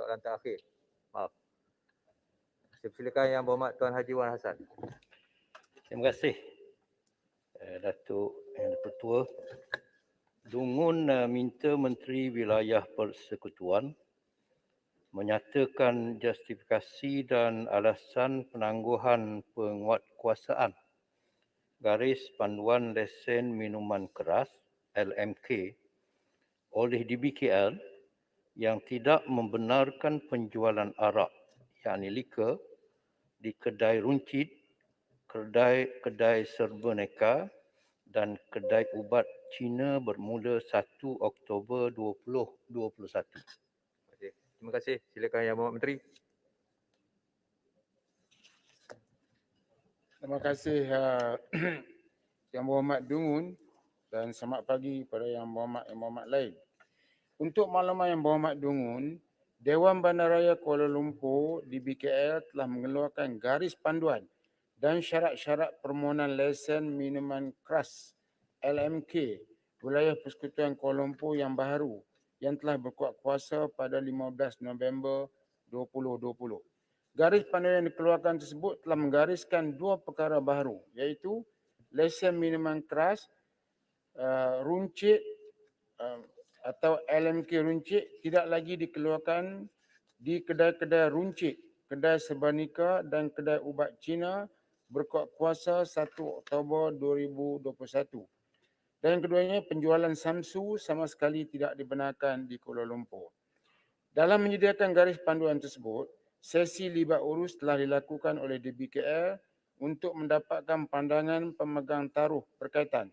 soalan terakhir. Maaf. Saya persilakan Yang Berhormat Tuan Haji Wan Hassan. Terima kasih Datuk Yang Dipertua. Dungun minta Menteri Wilayah Persekutuan menyatakan justifikasi dan alasan penangguhan penguatkuasaan garis panduan lesen minuman keras LMK oleh DBKL yang tidak membenarkan penjualan arak yakni liquor di kedai runcit, kedai serba neka dan kedai ubat Cina bermula 1 Oktober 2021. Terima kasih. Silakan Yang Berhormat Menteri. Terima kasih Yang Berhormat Dungun dan selamat pagi kepada Yang Berhormat lain. Untuk maklumat Yang Berhormat Dungun, Dewan Bandaraya Kuala Lumpur DBKL telah mengeluarkan garis panduan dan syarat-syarat permohonan lesen minuman keras LMK Wilayah Persekutuan Kuala Lumpur yang baharu yang telah berkuat kuasa pada 15 November 2020. Garis panduan yang dikeluarkan tersebut telah menggariskan dua perkara baharu iaitu lesen minuman keras runcit atau LMK runcit tidak lagi dikeluarkan di kedai-kedai runcit, kedai serbanika dan kedai ubat Cina berkuat kuasa 1 Oktober 2021. Dan keduanya penjualan Samsu sama sekali tidak dibenarkan di Kuala Lumpur. Dalam menyediakan garis panduan tersebut, sesi libat urus telah dilakukan oleh DBKL untuk mendapatkan pandangan pemegang taruh berkaitan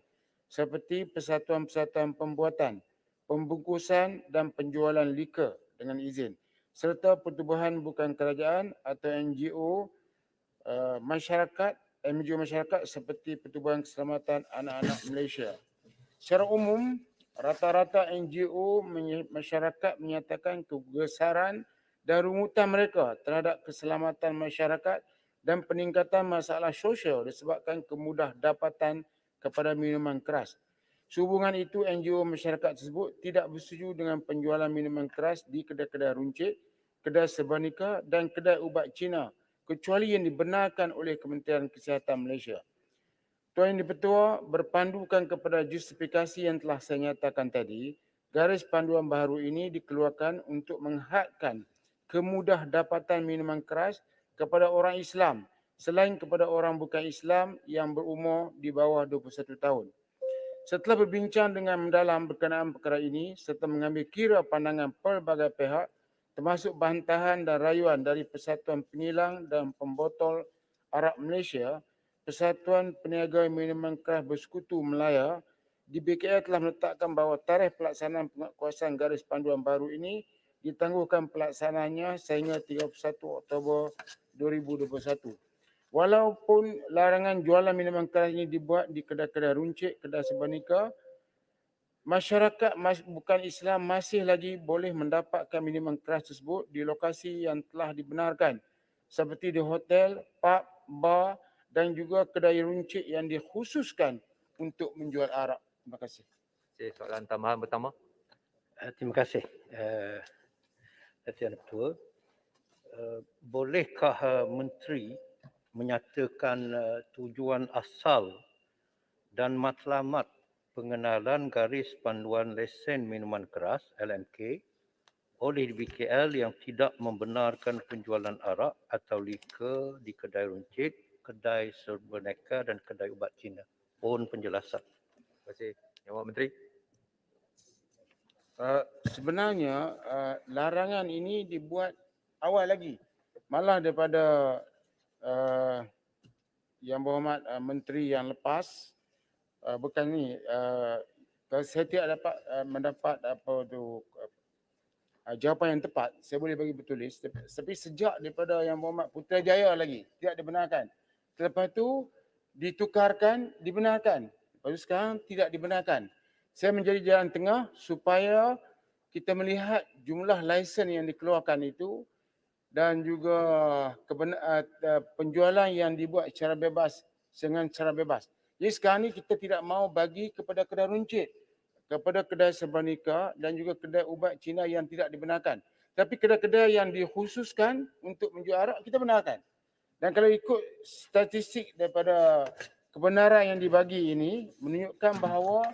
seperti persatuan-persatuan pembuatan, pembungkusan dan penjualan liquor dengan izin serta pertubuhan bukan kerajaan atau NGO masyarakat, NGO masyarakat seperti Pertubuhan Keselamatan Anak-anak Malaysia. Secara umum, rata-rata NGO masyarakat menyatakan kegesaran dan rungutan mereka terhadap keselamatan masyarakat dan peningkatan masalah sosial disebabkan kemudahdapan kepada minuman keras. Sehubungan itu, NGO masyarakat tersebut tidak bersetuju dengan penjualan minuman keras di kedai-kedai runcit, kedai serbanika dan kedai ubat Cina kecuali yang dibenarkan oleh Kementerian Kesihatan Malaysia. Tuan Yang Dipertua, berpandukan kepada justifikasi yang telah saya nyatakan tadi, garis panduan baharu ini dikeluarkan untuk menghadkan kemudahdapatan minuman keras kepada orang Islam selain kepada orang bukan Islam yang berumur di bawah 21 tahun. Setelah berbincang dengan mendalam berkenaan perkara ini serta mengambil kira pandangan pelbagai pihak termasuk bantahan dan rayuan dari Persatuan Penyilang dan Pembotol Arak Malaysia, Persatuan Peniaga Minuman Keras Bersekutu Melaya, DBKL telah meletakkan bahawa tarikh pelaksanaan penguatkuasaan garis panduan baru ini ditangguhkan pelaksanaannya sehingga 31 Oktober 2021. Walaupun larangan jualan minuman keras ini dibuat di kedai-kedai runcit, kedai serbanika, masyarakat bukan Islam masih lagi boleh mendapatkan minuman keras tersebut di lokasi yang telah dibenarkan seperti di hotel, pub, bar dan juga kedai runcit yang dikhususkan untuk menjual arak. Terima kasih. Soalan tambahan pertama. Terima kasih Datuk Yang Dipertua. Bolehkah Menteri menyatakan tujuan asal dan matlamat pengenalan garis panduan lesen minuman keras LMK oleh DBKL yang tidak membenarkan penjualan arak atau liquor di kedai runcit, kedai serba neka dan kedai ubat Cina? Mohon penjelasan. Terima kasih. Yang Berhormat Menteri. Sebenarnya larangan ini dibuat awal lagi. Malah daripada Yang Berhormat Menteri yang lepas, bukan ni, saya tidak dapat mendapat apa tu jawapan yang tepat, saya boleh bagi bertulis, tapi sejak daripada Yang Berhormat Putrajaya lagi tidak dibenarkan. Selepas tu ditukarkan, dibenarkan. Lepas tu sekarang tidak dibenarkan. Saya menjadi jalan tengah supaya kita melihat jumlah lesen yang dikeluarkan itu dan juga penjualan yang dibuat secara bebas dengan cara bebas. Jadi sekarang ni kita tidak mahu bagi kepada kedai runcit, kepada kedai serbanika dan juga kedai ubat Cina yang tidak dibenarkan. Tapi kedai-kedai yang dikhususkan untuk menjual arak kita benarkan. Dan kalau ikut statistik daripada kebenaran yang dibagi ini menunjukkan bahawa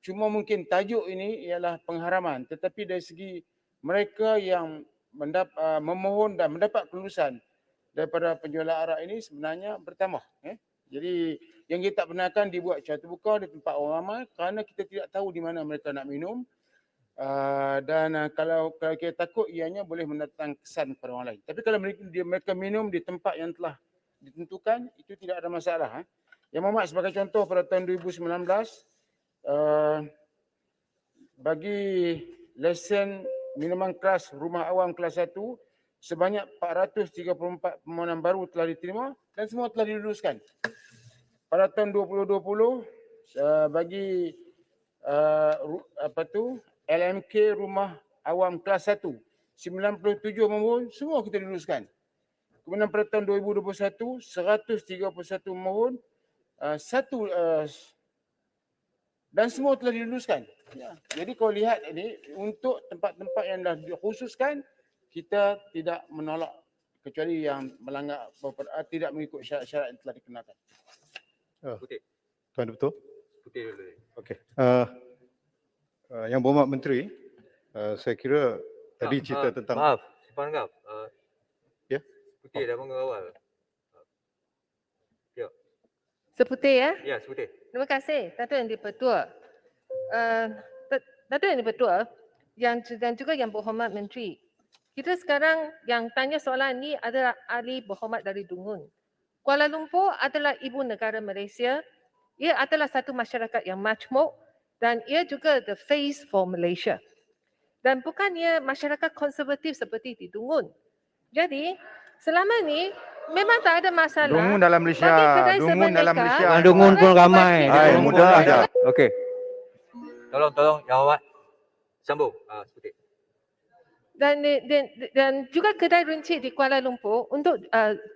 cuma mungkin tajuk ini ialah pengharaman, tetapi dari segi mereka yang memohon dan mendapat kelulusan daripada penjualan arak ini sebenarnya bertambah. Jadi yang kita tak benarkan dibuat secara terbuka di tempat orang ramai kerana kita tidak tahu di mana mereka nak minum. Kalau kita takut ianya boleh mendatangkan kesan kepada orang lain. Tapi kalau mereka minum di tempat yang telah ditentukan, itu tidak ada masalah. Yang Muhammad sebagai contoh pada tahun 2019 bagi lesen minuman keras rumah awam kelas 1 sebanyak 434 permohonan baru telah diterima dan semua telah diluluskan. Pada tahun 2020 bagi LMK rumah awam kelas 1 97 mohon semua kita luluskan. Kemudian pada tahun 2021 131 mohon dan semua telah diluluskan. Ya. Jadi kalau lihat ini untuk tempat-tempat yang dah dikhususkan kita tidak menolak kecuali yang melanggar tidak mengikut syarat-syarat yang telah dikenakan. Putih. Tuan Betul? Putih dulu. Okey. Yang Berhormat Menteri, saya kira tadi cerita tentang Maaf, Simpan Ngap. Ya. Putih dah mengawal. Seputih ya. Ya, seputih. Terima kasih Datuk Yang di-Pertua. Datuk Yang di-Pertua dan juga Yang Berhormat Menteri. Kita sekarang yang tanya soalan ni adalah ahli berhormat dari Dungun. Kuala Lumpur adalah ibu negara Malaysia. Ia adalah satu masyarakat yang majmuk dan ia juga the face for Malaysia. Dan bukannya masyarakat konservatif seperti di Dungun. Jadi selama ni memang tak ada masalah. Dungun dalam Malaysia. Bagi kedai Dungun Sebeneka, dalam Malaysia. Orang Dungun pun ramai. Hai, Dungun mudah pun aja. Okey. Tolong Yang Hormat. Sambung. Seputih. Dan juga kedai runcit di Kuala Lumpur untuk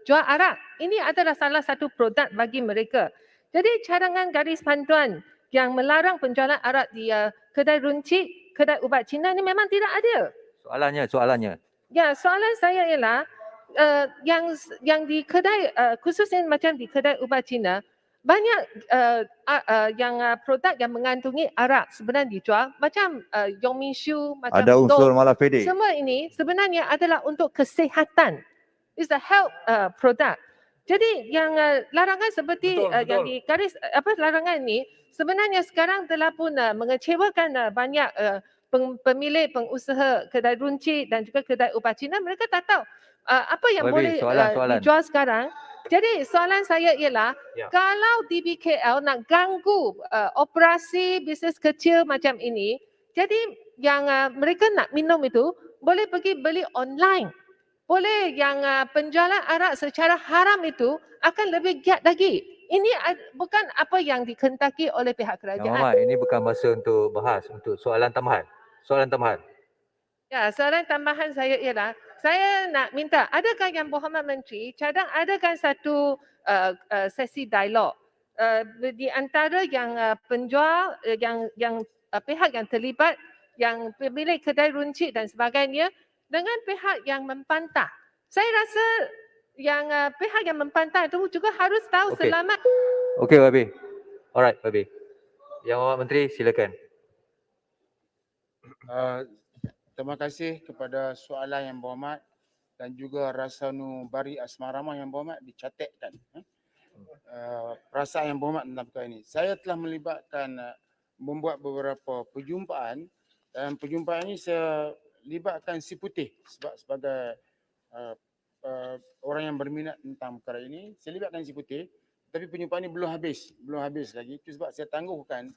jual arak. Ini adalah salah satu produk bagi mereka. Jadi cadangan garis panduan yang melarang penjualan arak di kedai runcit, kedai ubat Cina ni memang tidak ada. Soalannya. Ya, soalan saya ialah yang di kedai khususnya macam di kedai ubat Cina banyak produk yang mengandungi arak sebenarnya dijual macam Yongminshu, macam Ada unsur Dong. malafide. Semua ini sebenarnya adalah untuk kesihatan. It's a health product. Jadi yang larangan seperti yang di garis larangan ini sebenarnya sekarang telah pun mengecewakan banyak pemilik pengusaha kedai runcit dan juga kedai ubat Cina. Mereka tak tahu apa yang boleh dijual sekarang. Jadi soalan saya ialah kalau DBKL nak ganggu operasi bisnes kecil macam ini, jadi yang mereka nak minum itu boleh pergi beli online. Boleh yang penjualan arak secara haram itu akan lebih giat lagi. Ini bukan apa yang dikendaki oleh pihak Yang kerajaan. Hormat, ini bukan masa untuk bahas untuk soalan tambahan. Ya, soalan tambahan saya ialah, saya nak minta, adakah Yang Berhormat Menteri cadang adakan satu sesi dialog di antara yang penjual, yang pihak yang terlibat, yang pemilik kedai runcit dan sebagainya dengan pihak yang mempantah. Saya rasa yang pihak yang mempantah itu juga harus tahu Okey. selamat. Okey, Wabi. Alright, Wabi. Yang Hormat Menteri, silakan. Terima kasih kepada soalan Yang Berhormat dan juga rasa bari asmarama Yang Berhormat dicatatkan. Perasaan Yang Berhormat tentang perkara ini. Saya telah membuat beberapa perjumpaan dan perjumpaan ini saya libatkan Si Putih sebagai orang yang berminat tentang perkara ini. Saya libatkan Si Putih, tapi perjumpaan ini belum habis lagi. Itu sebab saya tangguhkan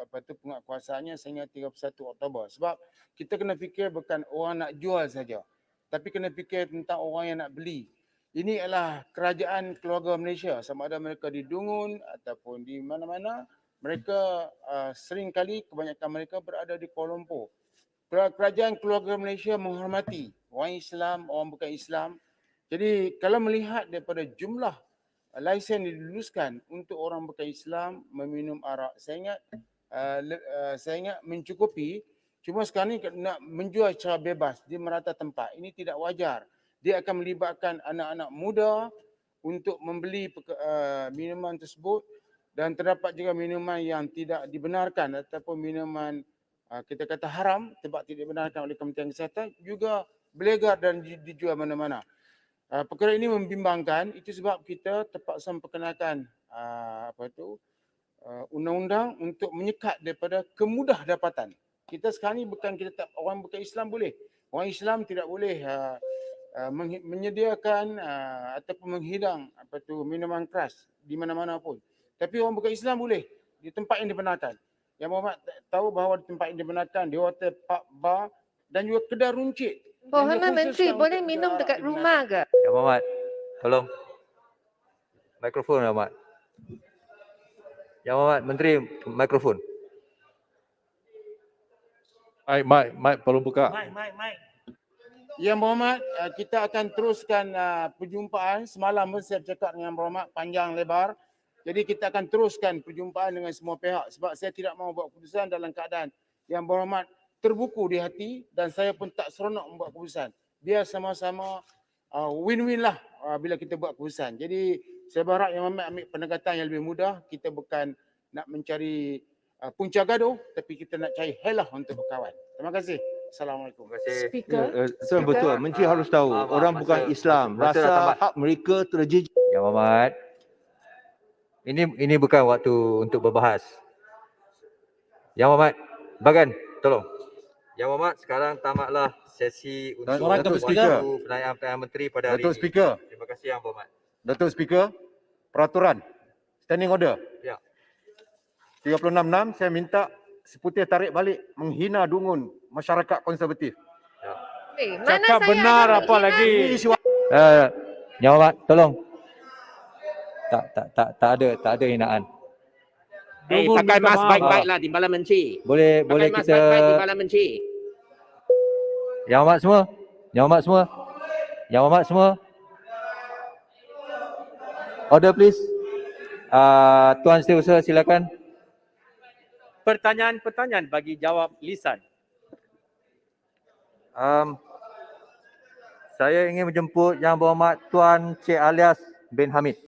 penguatkuasaannya sehingga 31 Oktober. Sebab kita kena fikir bukan orang nak jual saja, tapi kena fikir tentang orang yang nak beli. Ini adalah kerajaan keluarga Malaysia, sama ada mereka di Dungun ataupun di mana-mana. Mereka seringkali kebanyakan mereka berada di Kuala Lumpur. Kerajaan keluarga Malaysia menghormati orang Islam, orang bukan Islam. Jadi kalau melihat daripada jumlah lesen diluluskan untuk orang bukan Islam meminum arak, saya ingat mencukupi Cuma sekarang ni nak menjual secara bebas di merata tempat. Ini tidak wajar. Dia akan melibatkan anak-anak muda untuk membeli minuman tersebut dan terdapat juga minuman yang tidak dibenarkan ataupun minuman kita kata haram sebab tidak dibenarkan oleh Kementerian Kesihatan juga berlegar dan dijual mana-mana. Perkara ini membimbangkan, itu sebab kita terpaksa memperkenalkan undang-undang untuk menyekat daripada kemudahdapatan. Kita sekarang ni bukan kita tak, orang bukan Islam boleh. Orang Islam tidak boleh menyediakan ataupun menghidang minuman keras di mana-mana pun. Tapi orang bukan Islam boleh di tempat yang dibenarkan. Yang Muhammad tahu bahawa di tempat yang dibenarkan, di hotel, pub, bar dan juga kedai runcit. Muhammad Menteri boleh minum dekat rumah ke? Yang Muhammad, tolong. Mikrofon Yang Muhammad. Yang Muhammad, Menteri, mikrofon. Mic perlu buka. Ya Muhammad, kita akan teruskan perjumpaan. Semalam pun saya bercakap dengan Muhammad panjang lebar. Jadi kita akan teruskan perjumpaan dengan semua pihak sebab saya tidak mahu buat keputusan dalam keadaan yang Muhammad terbuku di hati dan saya pun tak seronok membuat keputusan. Biar sama-sama win-win lah bila kita buat keputusan. Jadi saya berharap yang Muhammad ambil pendekatan yang lebih mudah. Kita bukan nak mencari punca gaduh tapi kita nak cari helah untuk berkawan. Terima kasih. Assalamualaikum. Terima kasih. Speaker. Betul. Menteri harus tahu Faham, orang faham. bukan Masa- Islam. masa dah Rasa tamat. hak mereka terjejak. Yang Muhammad, ini bukan waktu untuk berbahas. Yang Muhammad, Bagan, tolong. Yang Muhammad, sekarang tamatlah sesi untuk Datuk Speaker. penayaan Perdana Menteri pada hari Datuk ini. Speaker, Terima kasih Yang Muhammad. Datuk Speaker, peraturan standing order. Ya. 366 saya minta seputih tarik balik menghina dungun masyarakat konservatif. Mana Cakap saya benar ada apa menghina? lagi? Ini isu Yang Muhammad, tolong. Tak ada hinaan. Pakai mask baik-baiklah Timbalan Menteri. Boleh Pakai mask kita baik-baik Timbalan Menteri. Yang Muhammad semua. Yang Muhammad semua. Order please. Tuan Setiausaha silakan. Pertanyaan-pertanyaan bagi jawab lisan. Saya ingin menjemput Yang Berhormat Tuan Cik Alias bin Hamid.